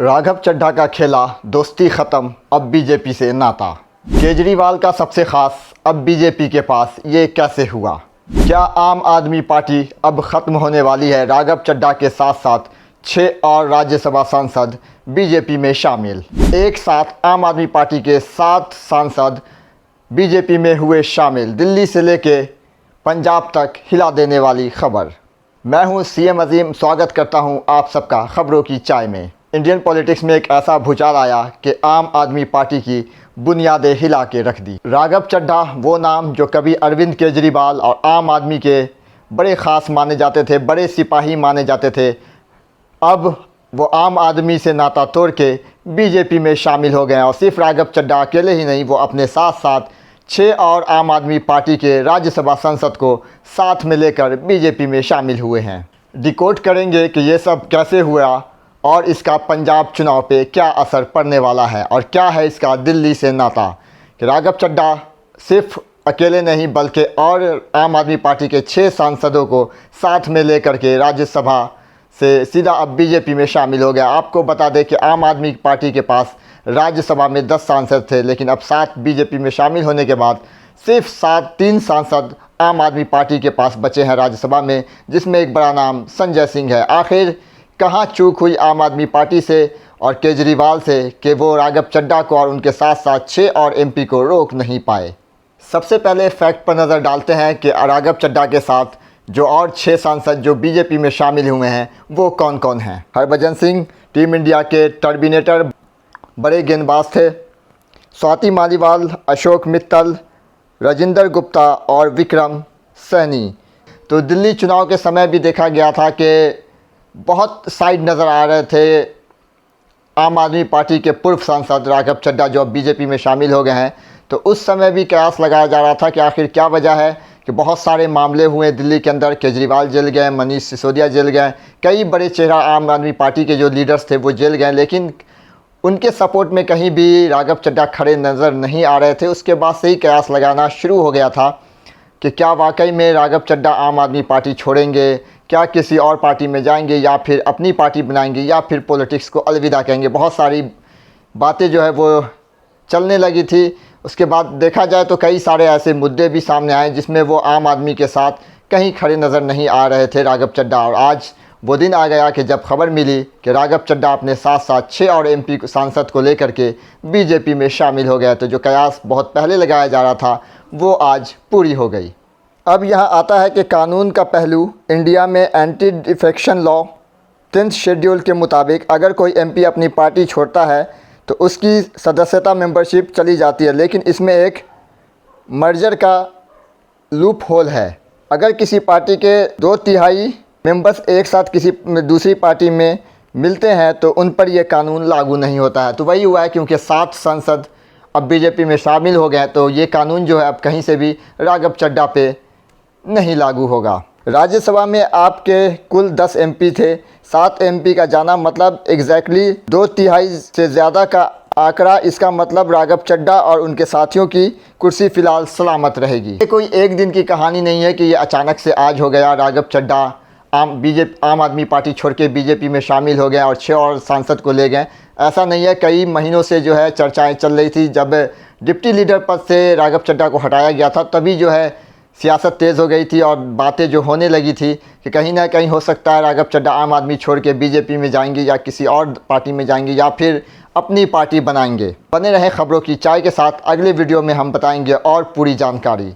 राघव चड्ढा का खेला दोस्ती ख़त्म, अब बीजेपी से नाता। केजरीवाल का सबसे ख़ास, अब बीजेपी के पास ये कैसे हुआ? क्या आम आदमी पार्टी अब ख़त्म होने वाली है? राघव चड्ढा के साथ साथ 6 और राज्यसभा सांसद बीजेपी में शामिल। एक साथ आम आदमी पार्टी के 7 सांसद बीजेपी में हुए शामिल। दिल्ली से लेके पंजाब तक हिला देने वाली खबर। मैं हूं सीएम अजीम, स्वागत करता हूं आप सबका खबरों की चाय में। इंडियन पॉलिटिक्स में एक ऐसा भूचाल आया कि आम आदमी पार्टी की बुनियादें हिला के रख दी। राघव चड्ढा, वो नाम जो कभी अरविंद केजरीवाल और आम आदमी के बड़े ख़ास माने जाते थे, बड़े सिपाही माने जाते थे, अब वो आम आदमी से नाता तोड़ के बीजेपी में शामिल हो गए हैं। और सिर्फ राघव चड्ढा अकेले ही नहीं, वो अपने साथ साथ 6 और आम आदमी पार्टी के राज्यसभा सांसद को साथ में लेकर बीजेपी में शामिल हुए हैं। डिकोड करेंगे कि ये सब कैसे हुआ और इसका पंजाब चुनाव पे क्या असर पड़ने वाला है और क्या है इसका दिल्ली से नाता। कि राघव चड्ढा सिर्फ अकेले नहीं बल्कि और आम आदमी पार्टी के 6 सांसदों को साथ में लेकर के राज्यसभा से सीधा अब बीजेपी में शामिल हो गया। आपको बता दें कि आम आदमी पार्टी के पास राज्यसभा में 10 सांसद थे, लेकिन अब 7 बीजेपी में शामिल होने के बाद सिर्फ 3 सांसद आम आदमी पार्टी के पास बचे हैं राज्यसभा में, जिसमें एक बड़ा नाम संजय सिंह है। आखिर कहाँ चूक हुई आम आदमी पार्टी से और केजरीवाल से कि वो राघव चड्ढा को और उनके साथ साथ 6 और एमपी को रोक नहीं पाए? सबसे पहले फैक्ट पर नज़र डालते हैं कि राघव चड्ढा के साथ जो और 6 सांसद जो बीजेपी में शामिल हुए हैं वो कौन कौन हैं। हरभजन सिंह टीम इंडिया के टर्मिनेटर बड़े गेंदबाज थे। स्वाति मालीवाल, अशोक मित्तल, राजेंद्र गुप्ता और विक्रम सैनी। तो दिल्ली चुनाव के समय भी देखा गया था कि बहुत साइड नज़र आ रहे थे आम आदमी पार्टी के पूर्व सांसद राघव चड्ढा जो अब बीजेपी में शामिल हो गए हैं। तो उस समय भी कयास लगाया जा रहा था कि आखिर क्या वजह है कि बहुत सारे मामले हुए दिल्ली के अंदर। केजरीवाल जेल गए, मनीष सिसोदिया जेल गए, कई बड़े चेहरा आम आदमी पार्टी के जो लीडर्स थे वो जेल गए, लेकिन उनके सपोर्ट में कहीं भी राघव चड्ढा खड़े नज़र नहीं आ रहे थे। उसके बाद से ही कयास लगाना शुरू हो गया था कि क्या वाकई में राघव चड्ढा आम आदमी पार्टी छोड़ेंगे, क्या किसी और पार्टी में जाएंगे या फिर अपनी पार्टी बनाएंगे या फिर पॉलिटिक्स को अलविदा कहेंगे। बहुत सारी बातें जो है वो चलने लगी थी। उसके बाद देखा जाए तो कई सारे ऐसे मुद्दे भी सामने आए जिसमें वो आम आदमी के साथ कहीं खड़े नज़र नहीं आ रहे थे राघव चड्ढा। और आज वो दिन आ गया कि जब खबर मिली कि राघव चड्ढा अपने साथ साथ 6 और एमपी सांसद को लेकर के बीजेपी में शामिल हो गया। तो जो कयास बहुत पहले लगाया जा रहा था वो आज पूरी हो गई। अब यहाँ आता है कि कानून का पहलू। इंडिया में anti defection law 10th schedule के मुताबिक अगर कोई एमपी अपनी पार्टी छोड़ता है तो उसकी सदस्यता मेंबरशिप चली जाती है, लेकिन इसमें एक मर्जर का लूप होल है। अगर किसी पार्टी के 2/3 मेंबर्स एक साथ किसी दूसरी पार्टी में मिलते हैं तो उन पर यह कानून लागू नहीं होता है। तो वही हुआ है, क्योंकि 7 सांसद अब बीजेपी में शामिल हो गए तो ये कानून जो है अब कहीं से भी राघव चड्ढा पे नहीं लागू होगा। राज्यसभा में आपके कुल 10 एमपी थे, 7 एमपी का जाना मतलब एग्जैक्टली 2/3 से ज़्यादा का आंकड़ा। इसका मतलब राघव चड्ढा और उनके साथियों की कुर्सी फ़िलहाल सलामत रहेगी। ये कोई एक दिन की कहानी नहीं है कि ये अचानक से आज हो गया। राघव चड्ढा आम आदमी पार्टी छोड़ के बीजेपी में शामिल हो गए और 6 और सांसद को ले गए। ऐसा नहीं है, कई महीनों से जो है चर्चाएँ चल रही थी। जब डिप्टी लीडर पद से राघव चड्ढा को हटाया गया था तभी जो है सियासत तेज़ हो गई थी और बातें जो होने लगी थी कि कहीं ना कहीं हो सकता है राघव चड्ढा आम आदमी छोड़ के बीजेपी में जाएंगे या किसी और पार्टी में जाएंगे या फिर अपनी पार्टी बनाएंगे। बने रहें खबरों की चाय के साथ। अगले वीडियो में हम बताएंगे और पूरी जानकारी।